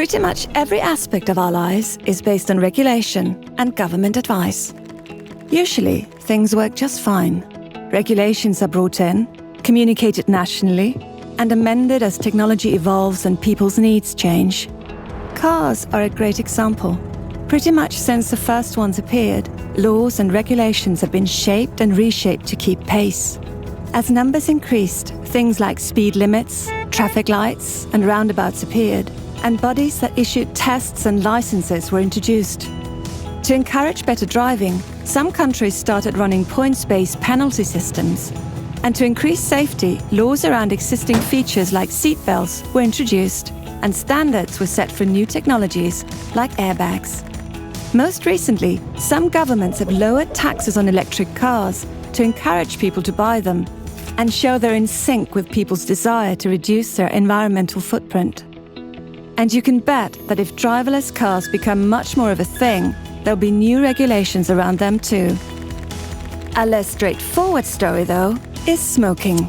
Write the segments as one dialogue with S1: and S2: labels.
S1: Pretty much every aspect of our lives is based on regulation and government advice. Usually, things work just fine. Regulations are brought in, communicated nationally, and amended as technology evolves and people's needs change. Cars are a great example. Pretty much since the first ones appeared, laws and regulations have been shaped and reshaped to keep pace. As numbers increased, things like speed limits, traffic lights, and roundabouts appeared, and bodies that issued tests and licenses were introduced. To encourage better driving, some countries started running points-based penalty systems. And to increase safety, laws around existing features like seatbelts were introduced, and standards were set for new technologies like airbags. Most recently, some governments have lowered taxes on electric cars to encourage people to buy them and show they're in sync with people's desire to reduce their environmental footprint. And you can bet that if driverless cars become much more of a thing, there'll be new regulations around them too. A less straightforward story, though, is smoking.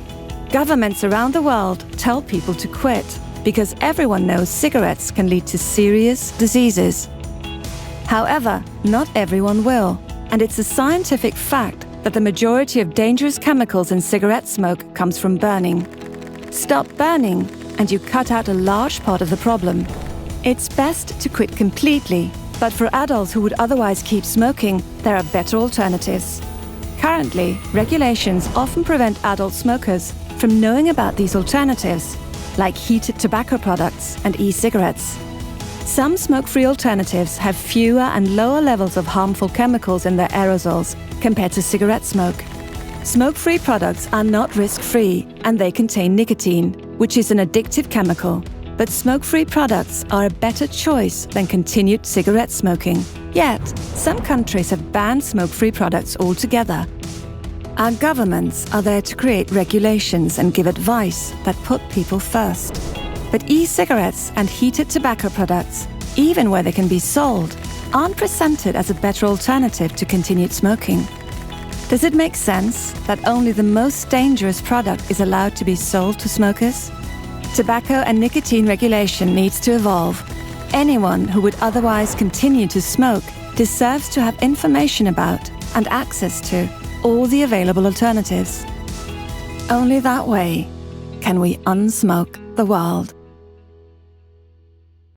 S1: Governments around the world tell people to quit because everyone knows cigarettes can lead to serious diseases. However, not everyone will, and it's a scientific fact that the majority of dangerous chemicals in cigarette smoke comes from burning. Stop burning, and you cut out a large part of the problem. It's best to quit completely, but for adults who would otherwise keep smoking, there are better alternatives. Currently, regulations often prevent adult smokers from knowing about these alternatives, like heated tobacco products and e-cigarettes. Some smoke-free alternatives have fewer and lower levels of harmful chemicals in their aerosols compared to cigarette smoke. Smoke-free products are not risk-free, and they contain nicotine, which is an addictive chemical. But smoke-free products are a better choice than continued cigarette smoking. Yet, some countries have banned smoke-free products altogether. Our governments are there to create regulations and give advice that put people first. But e-cigarettes and heated tobacco products, even where they can be sold, aren't presented as a better alternative to continued smoking. Does it make sense that only the most dangerous product is allowed to be sold to smokers? Tobacco and nicotine regulation needs to evolve. Anyone who would otherwise continue to smoke deserves to have information about and access to all the available alternatives. Only that way can we unsmoke the world.